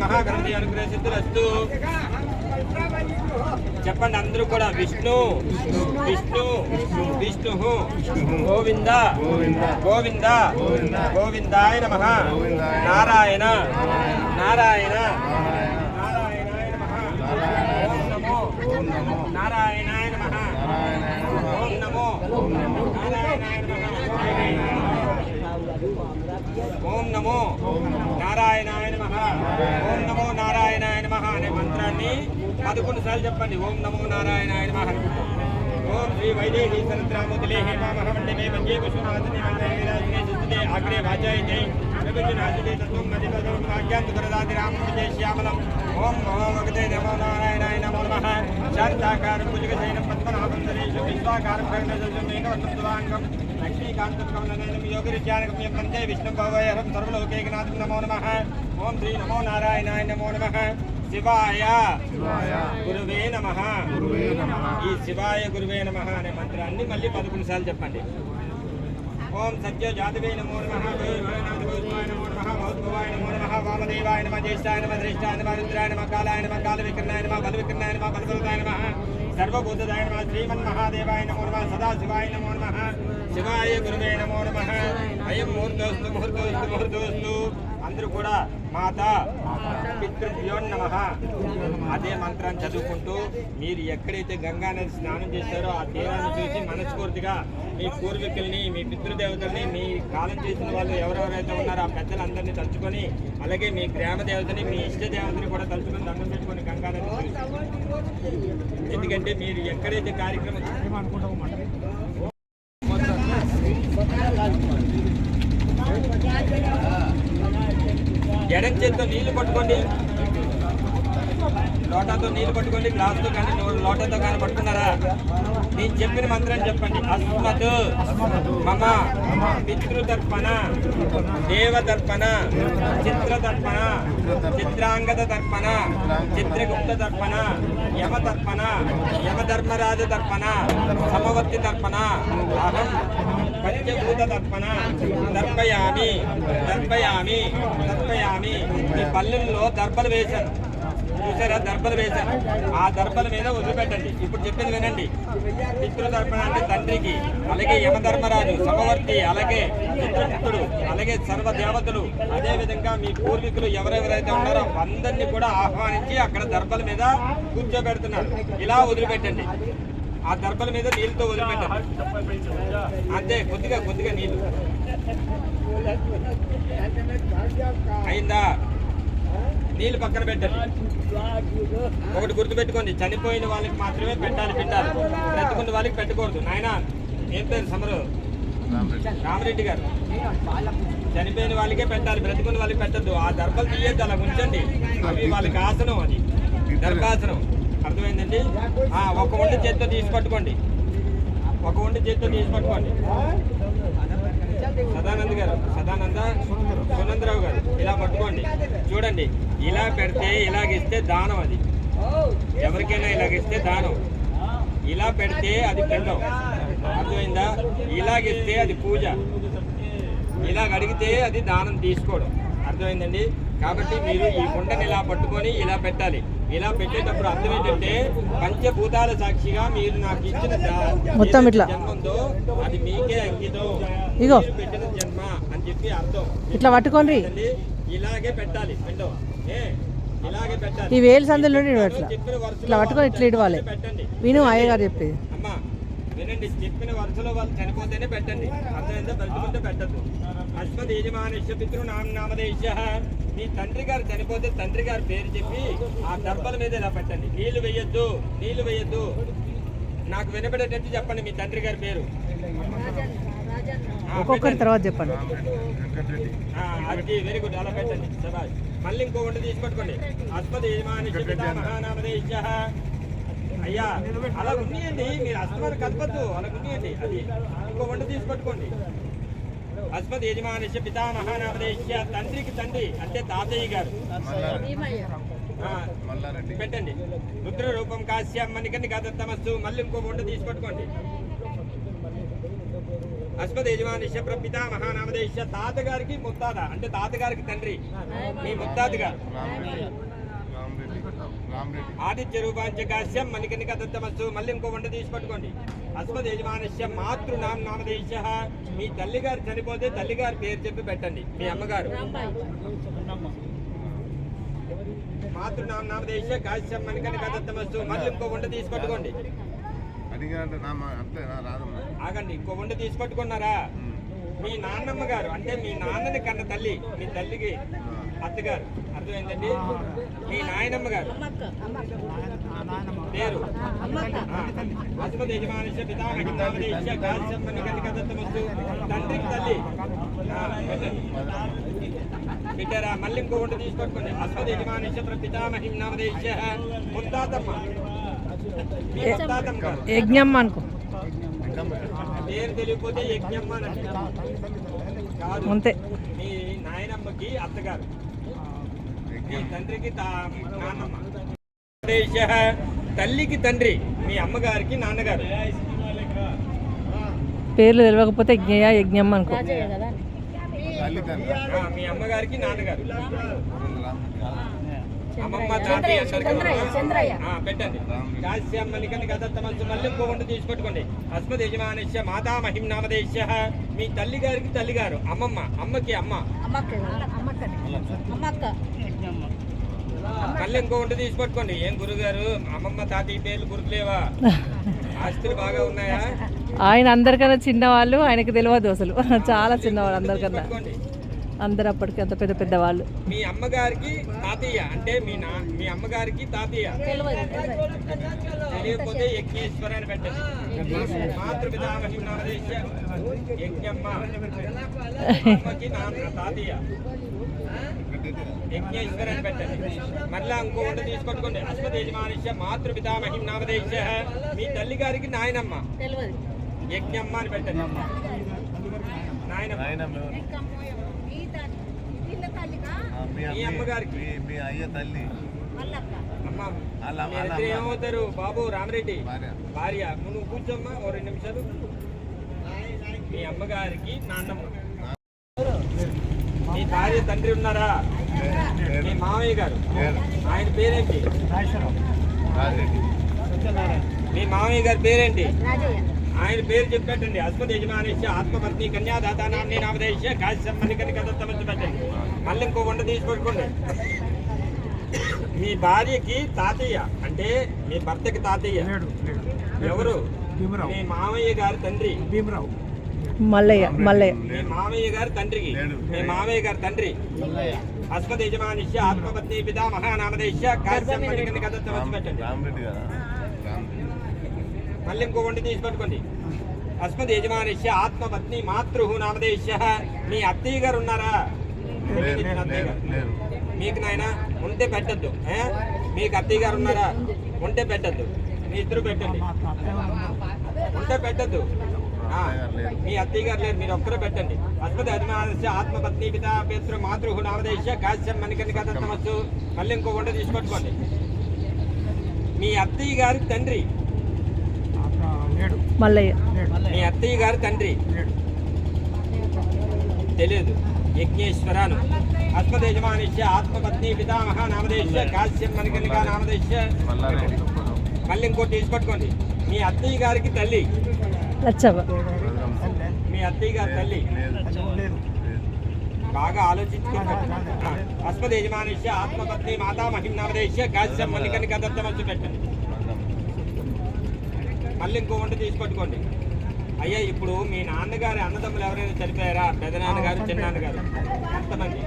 మహాగణపతి అనుగ్రహ సిద్ధిరస్తు. చెప్పండి అందరూ కూడా. విష్ణు విష్ణు విష్ణు గోవింద గోవింద గోవిందాయ నమః. నారాయణ నారాయణ నారాయణాయ నమః. ఓం నమో నారాయణాయ నమః. ఓం నమో నారాయణాయ నమః. ఓం నమో నారాయణాయ నమః. ఓం నమో నారాయణాయ నమః అనే మంత్రాన్ని 11 సార్లు చెప్పండి. ఓం నమో నారాయణాయ నమః. ఓం శ్రీ వైదేహి సరద్రాముదిలే హేమామహమండే మే మధ్యే విశ్వనాథనే మంత్రవిరాజనే సిద్ధే అగ్రే వాచాయ జై విభజనాదిదే తత్వం మదిపదం వాక్యాంతరదాది రామం జై శ్యామలం. ఓం నమో భగవతే నమో నారాయణాయ నమో నమః. శాంతాకారం భుజగశయనం పద్మనాభం ధరేషు విశ్వాకారం గగనసదృశం ఏకవర్ణం దువాంగం లక్ష్మీకాంతం కమలనయనం యోగిరిజ్ఞానకం యం వందే విష్ణుభవయహరం సర్వలోకైకనాథం నమో నమః. ఓం శ్రీ నమో నారాయణాయ నమో నమః. శివాయ గురువే నమః. ఈ శివాయ గురువే నమః అనే మంత్రాన్ని మళ్ళీ 11 సార్లు చెప్పండి. ఓం సత్య జాతవే నమో నమః. గోవిందాయ నమో నమః. మహోద్భవాయ నమో నమః. వామదేవాయ నమః. జ్యేష్ఠాయ నమః. శ్రేష్ఠాయ నమః. రుద్రాయ నమః. కాలాయ నమః. కాలవికర్ణాయ నమః. బలవికర్ణాయ నమః. బలవృతాయ నమః. సర్వభూతదాయ నమః. శ్రీమన్మహాదేవాయ నమో నమః. సదాశివాయ నమో నమః. శివాయ గురువే నమో నమః. అయం ముహూర్తోస్తు ముహూర్తోస్తు ముహూర్తోస్తు. అందరూ కూడా మాత పితృభ్యో నమః అదే మంత్రాన్ని చదువుకుంటూ మీరు ఎక్కడైతే గంగా నది స్నానం చేస్తారో ఆ తీరాన్ని చూసి మనస్ఫూర్తిగా మీ పూర్వీకుల్ని, మీ పితృదేవతల్ని, మీ కాలం చేసిన వాళ్ళు ఎవరెవరైతే ఉన్నారో ఆ పెద్దలందరినీ తలుచుకొని, అలాగే మీ గ్రామ దేవతని, మీ ఇష్ట దేవతని కూడా తలుచుకొని దండం పెట్టుకొని గంగా నది చూసి. ఎందుకంటే మీరు ఎక్కడైతే కార్యక్రమం ఎడం చేతితో నీళ్లు పట్టుకోండి, లోటాతో నీళ్లు పట్టుకోండి. గ్లాసుతో కానీ లోటాతో కానీ పట్టుకున్నారా? నేను చెప్పిన మంత్రాన్ని చెప్పండి. అస్మత్ మమ పితృతర్పణ దేవతర్పణ చిత్రతర్పణ చిత్రాంగద తర్పణ చిత్రగుప్త తర్పణ యమతర్పణ యమధర్మరాజ తర్పణ సమవర్తి తర్పణ అహం పంచభూత తర్పణ తర్పయామి తర్పయామి తర్పయామి. ఈ పల్లెల్లో దర్బలు వేశాను చూసారా? దర్బలు వేశాను. ఆ దర్బల మీద వదిలిపెట్టండి. ఇప్పుడు చెప్పింది వినండి. పితృతర్పణ అంటే తండ్రికి, అలాగే యమధర్మరాజు, సమవర్తి, అలాగే చిత్రగుప్తుడు, అలాగే సర్వదేవతలు, అదేవిధంగా మీ పూర్వీకులు ఎవరెవరైతే ఉన్నారో అందరినీ కూడా ఆహ్వానించి అక్కడ దర్బల మీద కూర్చోబెడుతున్నారు. ఇలా వదిలిపెట్టండి. ఆ దర్బల మీద నీళ్ళతో వదిలిపెట్టండి. అంతే, కొద్దిగా కొద్దిగా నీళ్ళు. అయిందా? నీళ్ళు పక్కన పెట్టండి. ఒకటి గుర్తుపెట్టుకోండి, చనిపోయిన వాళ్ళకి మాత్రమే పెట్టాలి పిండాలి, బ్రతుకున్న వాళ్ళకి పెట్టకూడదు. నాయన ఏం పేరు? సమరు రామరెడ్డి గారు. చనిపోయిన వాళ్ళకే పెట్టాలి, బ్రతుకున్న వాళ్ళకి పెట్టద్దు. ఆ దర్భలు తీయద్దు, అలా ఉంచండి. అవి వాళ్ళకి ఆసనం, అది దర్భాసనం. అర్థమైందండి? ఒక వంట చేత్తో తీసి పట్టుకోండి, ఒక వంట చేత్తో తీసి పట్టుకోండి. సదానంద్ గారు, సదానంద సునందరావు గారు, ఇలా పట్టుకోండి. చూడండి, ఇలా పెడితే ఇలాగిస్తే దానం. అది ఎవరికైనా ఇలాగిస్తే దానం. ఇలా పెడితే అది పిండం. అర్థమైందా? ఇలాగిస్తే అది పూజ, ఇలాగ అడిగితే అది దానం తీసుకోవడం. అర్థమైందండి? కాబట్టి మీరు ఈ కుండని ఇలా పట్టుకొని ఇలా పెట్టాలి. ఇలా పెట్టేటప్పుడు అర్థం ఏంటంటే, పంచభూతాల సాక్షిగా మీరు నాకు ఇచ్చిన మొత్తం ఇట్లా జన్మంతో అది మీకే అంకితం, ఇగో పెట్టిన జన్మ అని చెప్పి అర్థం. ఇట్లా పట్టుకోండి, ఇలాగే పెట్టాలి పిండం. ఇలాగే పెట్టాలి. ఈ వేలు సందులో ఇట్లా పట్టుకొని ఇట్లా ఇవ్వాలి. పెట్టండి. విను అయ్యగారు చెప్పేది. అమ్మా వినండి, చెప్పిన వరుసలో వాళ్ళు చనిపోతేనే పెట్టండి. అర్థమైందా? బ్రతుకుంటే పెట్టద్దు. అశ్వత్ యజమానిష్య పితృ నామదేశ. మీ తండ్రి గారు చనిపోతే తండ్రి గారి పేరు చెప్పి ఆ దర్భల మీద ఇలా పెట్టండి. నీళ్లు వేయొద్దు, నీళ్లు వేయొద్దు. నాకు వినపడేటట్టు చెప్పండి మీ తండ్రి గారి పేరు. ఒక్కొక్కరి తర్వాత చెప్పండి. అది వెరీ గుడ్, అలా పెట్టండి. మళ్ళీ ఇంకో వంట తీసి పట్టుకోండి. అశ్వత్ యజమానిష్య పితామహానామదేశ. అయ్యా అలా ఉన్నాయండి, మీరు అస్మాన్ని కలపద్దు, అలా ఉన్నాయండి. అది ఇంకో వంట తీసి పట్టుకోండి. అస్మద్ యజమానిష్య పితామహానామదేశ్య. తండ్రికి తండ్రి అంటే తాతయ్య గారు పెట్టండి. రుద్ర రూపం కాశ్యం మణికని గతమస్తు. మళ్ళీ ఇంకో వంట తీసి పట్టుకోండి. అస్మద్ యజమానిష్య ప్రపిత మహానామదేశ్య తాతగారికి ముత్తాత అంటే తాతగారికి తండ్రి మీ ముత్తాత గారు ఆదిత్య రూపాంచ కాశ్యం మణికనిక దత్తమస్సు. మళ్ళీ ఇంకో వంట తీసి పట్టుకోండి. అస్మద్ యజమానిష్య మాతృనామదేశ్య మీ తల్లిగారు చనిపోతే తల్లిగారి పేరు చెప్పి పెట్టండి. మీ అమ్మగారు మాతృనామదేశ్య కాశ్యం మణికనిక దత్తమస్సు. మళ్ళీ ఇంకో వంట తీసి పట్టుకోండి. ఆగండి, ఇంకో వంట తీసి పట్టుకున్నారా? మీ నాన్నమ్మ గారు అంటే మీ నాన్నని కన్న తల్లి మీ తల్లికి అత్తగారు అర్థమైందండి. మీ నాయనమ్మ గారు పేరు అస్మద్ యజమానిష్య పితామహినామదేశ్య కాశ్యం మణికనిక దత్తమస్సు. తండ్రికి తల్లి బిడ్డరా. మళ్ళీ ఇంకో వంట తీసి పట్టుకోండి. అస్మద్ యజమానిష్య పితామహినామదేశ్య ముత్తాతమ్మ యజ్ఞమ్మ అనుకో పేరు తెలియకపోతే యజ్ఞమ్మ కాదు. అంతే. మీ నాయనమ్మకి అత్తగారు మీ తండ్రికి నాన్నమ్మ. తల్లికి తండ్రి మీ అమ్మగారికి నాన్నగారు. పేర్లు తెలియకపోతే యజ్ఞయ్య యజ్ఞమ్మ అనుకో. మీ అమ్మగారికి నాన్నగారు అమ్మమ్మ తాతయ్య పెట్టండి. కాశ్యం మణికనిక దత్తమస్సు. మళ్ళీ ఇంకో వంట తీసి పట్టుకోండి. అస్మద్ యజమానిష్య మాతామహిం నామదేశ్య మీ తల్లి గారికి తల్లిగారు అమ్మమ్మ అమ్మకి అమ్మ. మళ్ళీ ఇంకో వంట తీసి పట్టుకోండి. ఏం గురుగారు అమ్మమ్మ తాతయ్య పేర్లు గుర్తులేవా? ఆస్తులు బాగా ఉన్నాయా? ఆయన అందరికన్నా చిన్నవాళ్ళు, ఆయనకు తెలియదు అసలు. చాలా చిన్నవాళ్ళు అందరికన్నా. అందరు అప్పటికి అంత పెద్ద పెద్ద వాళ్ళు. మీ అమ్మగారికి తాతయ్య అంటే మీ అమ్మగారికి తాతయ్య తెలియకపోతే యజ్ఞేశ్వర అని పెట్టండి. మాతృపితామహిం నామదేశ్య యజ్ఞమ్మ అమ్మకి నాన్న తాతయ్య యజ్ఞేశ్వర అని పెట్టండి. మళ్ళా ఇంకో వంట తీసుకొట్టుకోండి. అస్మద్ యజమానిష్య మాతృపితామహిం నామదేశ్య మీ తల్లి గారికి నాయనమ్మ యజ్ఞమ్మ అని పెట్టండి. నాయనమ్మ మీ అమ్మగారికి మీ అయ్య తల్లి ఏమవుతారు బాబు? రామరెడ్డి భార్య. నువ్వు కూర్చోమ్మా ఓ 2 నిమిషాలు. మీ అమ్మగారికి నాన్నమ్మ. మీ భార్య తండ్రి ఉన్నారా? మీ మామయ్య గారు ఆయన పేరేంటి? మీ మామయ్య గారి పేరేంటి? ఆయన పేరు చెప్పండి. అస్మద్ యజమానిష్య ఆత్మపత్ని కన్యాదాత నామ్ని నామదేశ్య కాశ్యం మణికనిక దత్తమస్సు పెట్టండి. మళ్ళీ ఇంకో వంట తీసి పట్టుకోండి. మీ భార్యకి తాతయ్య అంటే మీ భర్తకి తాతయ్య ఎవరు? మీ మామయ్య గారి తండ్రి మల్లయ్య. మీ మామయ్య గారి తండ్రికి మీ మామయ్య గారి తండ్రి అస్మద్ యజమానిష్య ఆత్మపత్ని పితా మహానామదేశ్య కాశ్యం మణికనిక దత్తమస్సు పెట్టండి. మళ్ళీ ఇంకో వంట తీసి పట్టుకోండి. అస్మద్ యజమానిష్య ఆత్మపత్ని మాతృ నామదేశ్య మీ అత్తయ్య గారు ఉన్నారా? మీకు నాయన ఉంటే పెట్టద్దు. మీకు అత్తయ్య గారు ఉన్నారా? ఉంటే పెట్టద్దు. మీ ఇద్దరు పెట్టండి. ఉంటే పెట్టద్దు. మీ అత్తయ్య గారు లేదు, మీరు ఒక్కరే పెట్టండి. అస్మద్ యజమానిష్య ఆత్మపత్ని పితా పితృ మాతృ నామదేశ్య కాశ్యం మణికనిక దత్తమస్సు. మళ్ళీ ఇంకో వంట తీసి పట్టుకోండి. మీ అత్తయ్య గారి తండ్రి మల్లయ్య. మీ అత్తయ్య గారి తండ్రి తెలియదు యజ్ఞేశ్వరాను. అస్మద్ యజమానిష్య ఆత్మపత్ని పితామహ నామదేశ్య కాశ్యం మణికనిక నామదేశ్య. మళ్ళీ ఇంకోటి తీసుకోట్టుకోండి. మీ అత్తయ్య గారికి తల్లి లచ్చవ్వ. మీ అత్తయ్య గారి తల్లి బాగా ఆలోచించుకోండి. అస్మద్ యజమానిష్య ఆత్మపత్ని మాతామహిం నామదేశ్య కాశ్యం మణికనిక దత్తమస్సు పెట్టండి. మళ్ళీ ఇంకో వంట తీసి పట్టుకోండి. అయ్యా ఇప్పుడు మీ నాన్నగారి అన్నదమ్ములు ఎవరైనా చనిపోయారా? పెదనాన్నగారు చిన్నాన్నగారు ఎంతమంది?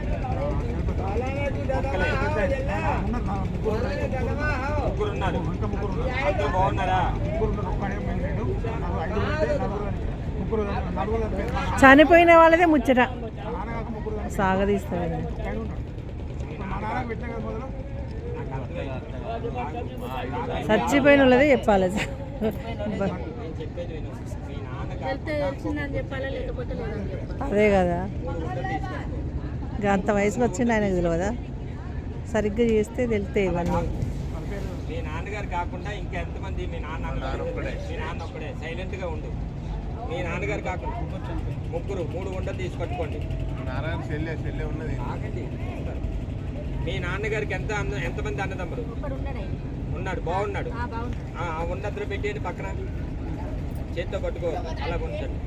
ముగ్గురు ఉన్నారు. అందరూ బాగున్నారా? చనిపోయిన వాళ్ళదే ముచ్చట సాగదీస్తారు. చచ్చిపోయిన వాళ్ళదే చెప్పాలి. అదే కదా, అంత వయసుకు వచ్చింది ఆయనకు తెలియదా? సరిగ్గా చేస్తే తెలితే ఇవన్నీ. మీ నాన్నగారు కాకుండా ఇంకా ఎంతమంది? మీ నాన్న ఒక్కడే. సైలెంట్ గా ఉండు. మీ నాన్నగారు కాకుండా ముగ్గురు 3 ఉండలు తీసి పట్టుకోండి. నారాయణ చెల్లె ఉన్నది. ఆగండి. మీ నాన్నగారికి ఎంతమంది అన్నదమ్ములు ఉన్నాడు? బాగున్నాడు. ఉన్నద్దరు పెట్టేయండి పక్కన, చేత్తో పట్టుకో, అలా ఉంచండి.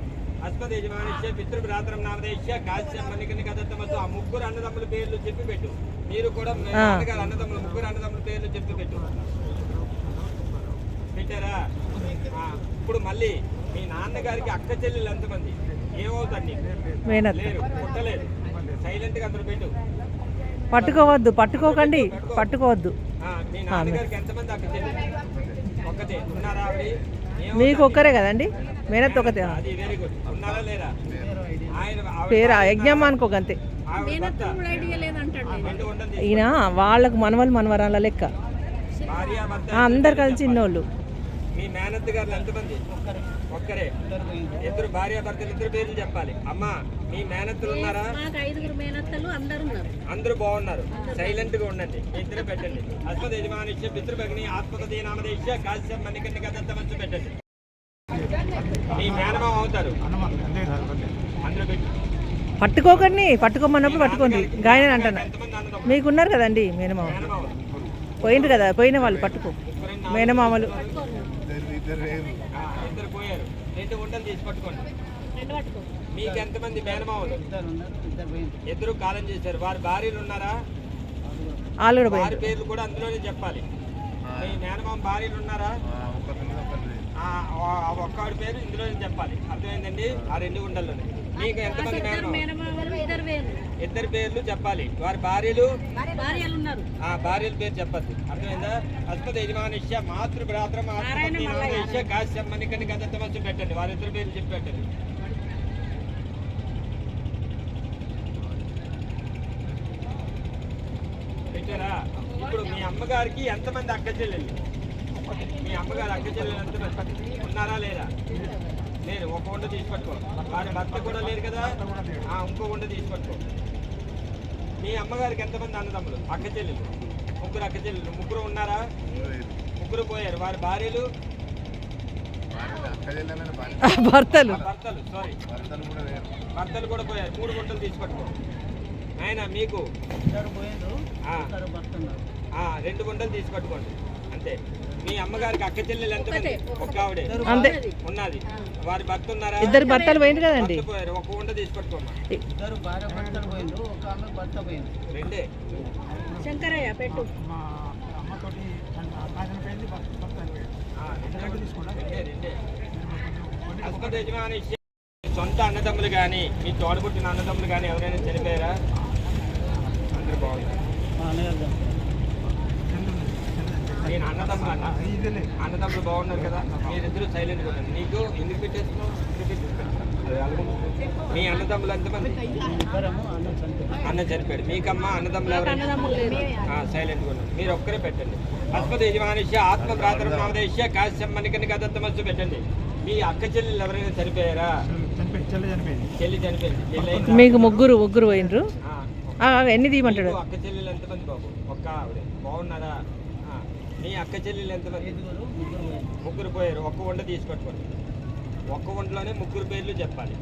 అస్మద్ యజమానిష్య పితృభ్రాతరం నామదేశ్య కాశ్యం మణికని కదత్తమస్తు. ఆ ముగ్గురు అన్నదమ్ముల పేర్లు చెప్పి పెట్టు. మీరు కూడా మీ నాన్నగారు అన్నదమ్ములు, ముగ్గురు అన్నదమ్ముల పేర్లు చెప్పి పెట్టు. పెట్టారా? ఇప్పుడు మళ్ళీ మీ నాన్నగారికి అక్క చెల్లెలు ఎంతమంది? ఏమవుతుంది? లేరు, పుట్టలేదు. సైలెంట్ గా అందరూ పెట్టు. పట్టుకోవద్దు, పట్టుకోకండి, పట్టుకోవద్దు. మీ నాన్నగారికి ఎంతమంది అక్క చెల్లెలు? ఒక్కతే. ఉన్నారా ఆవిడ? మీకు ఒక్కరే కదండి, మేనత్ ఒకతే. అది వెరీ గుడ్. ఉన్నారా లేరా? ఆయన పేరు యజ్ఞం అనుకోకంతే. ఈయన వాళ్ళకు మనవలు మనవరాల లెక్క, భార్య భర్త అందరు కలిసి చిన్నోళ్ళు. మీ మేనత్ గారు ఎంతమంది? ఒక్కరే. ఇద్దరు భార్య భర్తలు, ఇద్దరు పేర్లు చెప్పాలి. అమ్మా మీ మేనత్తులు ఉన్నారా? అందరూ బాగున్నారు. సైలెంట్ గా ఉండండి. ఇద్దరు పెట్టండి. అస్మద్ యజమానిష్య పితృభగిని ఆత్మకథే నామదేశ్య కాశ్యం మణికండి కదత్తమస్తు పెట్టండి. మీ మేనమామ అవుతారు. అందరూ పెట్టి పట్టుకోకండి, పట్టుకోమన్నప్పుడు పట్టుకోండి. గాయన అంటున్నా, ఎంతమంది అన్నదమ్ములు? మీకున్నారు కదండి మేనమామ, మేనమామ పోయిండ్రు కదా, పోయిన వాళ్ళు పట్టుకో. మేనమామలు ఇద్దరు పోయారు. 2 ఉండలు తీసి పట్టుకోండి. మీకు ఎంతమంది మేనమామలు? ఇద్దరు కాలం చేశారు. వారి భార్యలు ఉన్నారా? వాళ్ళు కూడా వారి పోయిండ్రు. పేర్లు కూడా అందులోనే చెప్పాలి. మీ మేనమామ భార్యలు ఉన్నారా? ఒక్కడి పేరు ఇందులోనే చెప్పాలి. అర్థమైందండి? ఆ 2 ఉండల్లోనే. మీకు ఎంతమంది మేనమామలు? ఇద్దరు పేర్లు చెప్పాలి. వారి భార్యలు భార్యల పేరు చెప్పద్దు. అర్థమైందా? అస్మద్ యజమానిష్య మాతృభ్రాతరం ఆత్మకథే కాశ్యం మణికని కదత్తమస్తు పెట్టండి. వారిద్దరు పేర్లు చెప్పి పెట్టండి. పెట్టారా? ఇప్పుడు మీ అమ్మగారికి ఎంతమంది అక్క చెల్లెలు? మీ అమ్మగారు అక్క చెల్లెలు ఎంతమంది ఉన్నారా లేరా? లేరు. ఒక వంట తీసి పట్టుకో. వారి భర్త కూడా లేరు కదా, ఇంకో వంట తీసి పట్టుకో. మీ అమ్మగారికి ఎంతమంది అన్నదమ్ములు? అక్క చెల్లెలు. ముగ్గురు అక్క చెల్లెలు. ముగ్గురు ఉన్నారా? ముగ్గురు పోయారు. వారి భార్యలు భర్తలు సారీ భర్తలు కూడా పోయారు. 3 గుంటలు తీసి పట్టుకో. ఆయన మీకు 2 గుంటలు తీసి పట్టుకోండి. అంతే. మీ అమ్మగారికి అక్క చెల్లెలు ఎంతమంది? ఒక్క ఆవిడే అంతే ఉన్నది. వారి భర్త ఉన్నారా? ఇద్దరు భర్తలు పోయిండ్రు కదండి. భర్త పోయారు. ఒక వంట తీసి పట్టుకోమ్మా. 2 శంకరయ్య పెట్టు. రెండే. అస్మద్ యజమానిష్య సొంత అన్నదమ్ములు కానీ, మీ తోడబుట్టిన అన్నదమ్ములు కానీ ఎవరైనా చనిపోయారా? అందరూ బాగున్నారు. నేను అన్నదమ్ములు అన్నదమ్ములు బాగున్నారు కదా. మీరిద్దరూ సైలెంట్ గా ఉన్నారు. నీకు ఎందుకు పెట్టేస్తున్నావు? మీ అన్నదమ్ములు ఎంతమంది? అన్న చనిపోయాడు. మీకమ్మా అన్నదమ్ములు ఎవరైనా? సైలెంట్ గా ఉన్నారు. మీరు ఒక్కరే పెట్టండి. అస్మద్ యజమానిష్య ఆత్మ భ్రాతరం నామదేశ్య కాశ్యం మణికని కదత్తమస్తు పెట్టండి. మీ అక్క చెల్లెలు ఎవరైనా చనిపోయారా? చెల్లి చనిపోయింది. మీకు ముగ్గురు పోయిండ్రు. ఎన్ని తీయమంటాడు? అక్క చెల్లెలు ఎంతమంది బాబు? ఒక్క ఆవిడ. బాగున్నారా? మీ అక్క చెల్లెలు ఎంతమంది? ముగ్గురు పోయారు. ఒక్క వంట తీసుకొట్టుకోండి. ఒక్క వంటలోనే ముగ్గురు పేర్లు చెప్పాలి.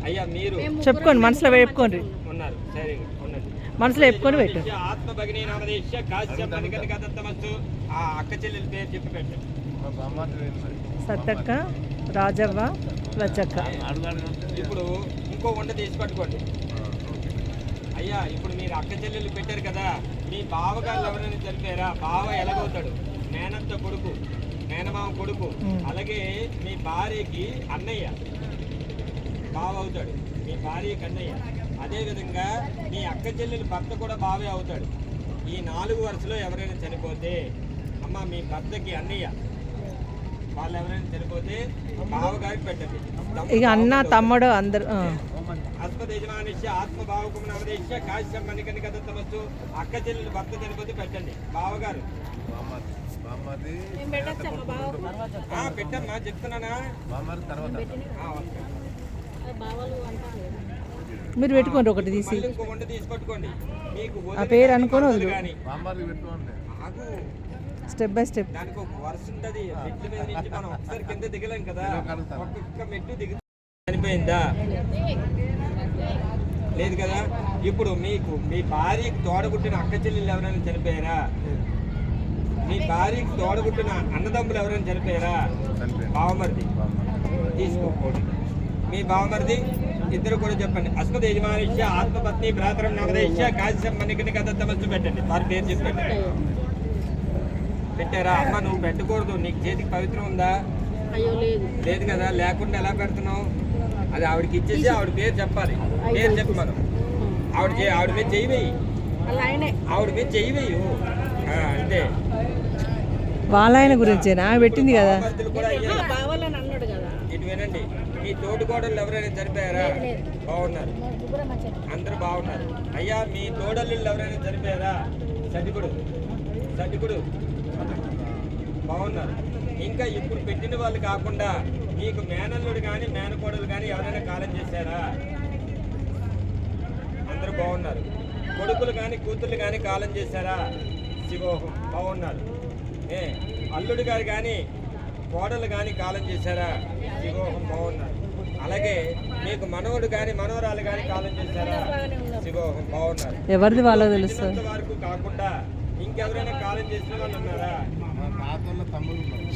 అయ్యా మీరు చెప్పుకోండి, మనసులో చెప్పుకోండి. ఉన్నారు. సరే ఉండండి. మనసులో చెప్పుకొని పెట్టు. ఆత్మ భగిని నామదేశ్య కాశ్యం మణికని కదత్తమస్తు. ఆ అక్క చెల్లెల పేరు చెప్పి పెట్టండి. సత్తక్క, రాజవ్వ, లచ్చక్క. ఇప్పుడు ఇంకో వంట తీసి పట్టుకోండి. అయ్యా ఇప్పుడు మీరు అక్క చెల్లెలు పెట్టారు కదా, మీ బావగారు ఎవరైనా చనిపోయారా? బావ ఎలాగవుతాడు? మేనత్త కొడుకు, మేనమామ కొడుకు. అలాగే మీ భార్యకి అన్నయ్య బావ అవుతాడు. మీ భార్యకి అన్నయ్య. అదేవిధంగా మీ అక్క చెల్లెలు భర్త కూడా బావే అవుతాడు. ఈ 4 వరుసలో ఎవరైనా చనిపోతే అమ్మ మీ భర్తకి అన్నయ్య, వాళ్ళు ఎవరైనా చనిపోతే బావగారికి పెట్టండి. ఇక అన్న తమ్ముడు అందరు. అస్మద్ యజమానిష్య ఆత్మభావకం నామదేశ్య కాశ్యం మణికని కదత్తమస్తు. అక్క చెల్లెలు భర్త చనిపోతే పెట్టండి. బావగారు పెట్టమ్మా, చెప్తున్నానా? మీరు పెట్టుకోండి ఒకటి తీసి. ఇంకో వంట తీసి పట్టుకోండి. మీకు ఆ పేరు అనుకోని వదిలి కానీ స్టెప్ బై స్టెప్. దానికి ఒక వరుస ఉంటుంది. మెట్ల మీద నుంచి మనం ఒకసారి కింద దిగలేం కదా, ఒక్కొక్క మెట్టు దిగు. చనిపోయిందా? లేదు కదా. ఇప్పుడు మీకు మీ భార్యకి తోడబుట్టిన అక్క చెల్లెలు ఎవరైనా చనిపోయారా? మీ భార్యకి తోడబుట్టిన అన్నదమ్ములు ఎవరైనా చనిపోయారా? బావమరిది తీసుకోకూడదు. మీ బావమరిది ఇద్దరు కూడా చెప్పండి. అస్మద్ యజమానిష్య ఆత్మపత్ని భ్రాతరం నవదేశ్య కాశ్యం మణికని కథ తమస్సు పెట్టండి. వారి పేరు చెప్పి పెట్టండి. పెట్టారా? అమ్మ నువ్వు పెట్టకూడదు. నీకు చేతికి పవిత్రం ఉందా? అయ్యో లేదు. లేదు కదా. లేకుండా ఎలా పెడుతున్నావు? అది ఆవిడకి ఇచ్చేసి ఆవిడ పేరు చెప్పాలి. పేరు చెప్పి మనం ఆవిడ మీద చెయ్యి వేయి. అలా ఆయనే ఆవిడ మీద చెయ్యి వేయు. అంతే. వాళ్ళ ఆయన గురించేనా పెట్టింది కదా. బావమరుదులు కూడా అయ్యారు. బావాలని అన్నాడు కదా. ఇటు వినండి. మీ తోటికోడళ్ళు ఎవరైనా చనిపోయారా? బాగున్నారు. అందరూ బాగున్నారు. అయ్యా మీ తోడళ్ళు ఎవరైనా చనిపోయారా? సటికుడు బాగున్నారు. ఇంకా ఇప్పుడు పెట్టిన వాళ్ళు కాకుండా మీకు మేనల్లుడు కానీ మేనకోడలు కానీ ఎవరైనా కాలం చేశారా? అందరూ బాగున్నారు. కొడుకులు కానీ కూతుర్లు కానీ కాలం చేశారా? శివోహం బాగున్నారు. అల్లుడు గారు కానీ కోడలు కానీ కాలం చేశారా? శివోహం బాగున్నారు. అలాగే మీకు మనవడు కానీ మనవరాలు కానీ కాలం చేశారా? శివోహం బాగున్నారు. ఎవరిది వాళ్ళకి తెలుస్తుంది. వరకు కాకుండా ఇంకెవరైనా కాలం చేసిన వాళ్ళు ఉన్నారా?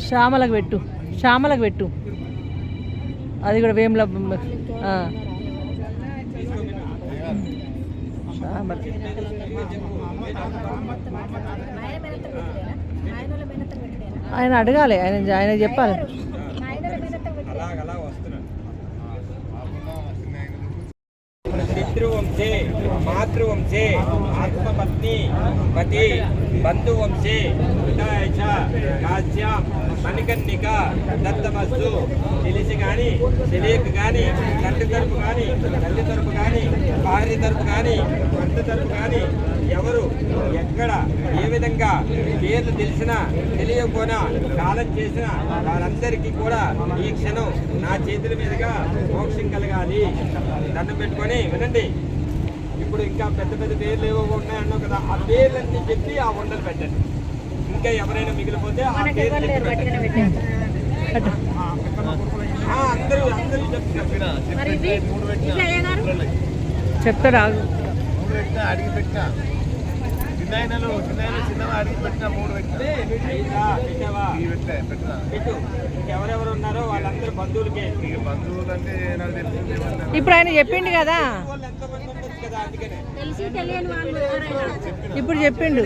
శ్యామలకు పెట్టు. అది కూడా వేముల శ్యామల. ఆయన అడగాలి. ఆయన చెప్పాలి. అలాగలా వస్తున్నారు. పితృవంశే మాతృవంశే ఆత్మపత్ని పతి బంధువంశే ఉదాయచ కాశ్యాం మణికర్ణిక దత్తమస్తు. తెలిసి కానీ తెలియక కానీ తండ్రి తరపు కానీ తల్లి తరపు కానీ భార్య తరపు కానీ భర్త తరపు కానీ ఎవరు ఎక్కడ ఏ విధంగా పేర్లు తెలిసినా తెలియకపోయినా కాలం చేసినా వారందరికీ కూడా ఈ క్షణం నా చేతుల మీదుగా మోక్షం కలగాలి. దండం పెట్టుకొని వినండి. ఇప్పుడు ఇంకా పెద్ద పెద్ద పేర్లు ఏవో ఉన్నాయన్నావు కదా. ఆ పేర్లన్నీ చెప్పి ఆ వండలు పెట్టండి. ఇంకా ఎవరైనా మిగిలిపోతే ఆ పేర్లు అందరూ చెప్తాడు. అడిగి పెట్టినా చిన్నలు చిన్నగా అడిగి పెట్టినా 3 పెట్టు. ఎవరెవరు ఉన్నారో వాళ్ళందరూ బంధువులకే. బంధువులు అంటే నాకు తెలిసింది. ఇప్పుడు ఆయన చెప్పిండు కదా. ఎంతమంది ఉండొచ్చు కదా. అందుకనే తెలిసి తెలియని వాళ్ళు ఎవరైనా ఇప్పుడు చెప్పిండు.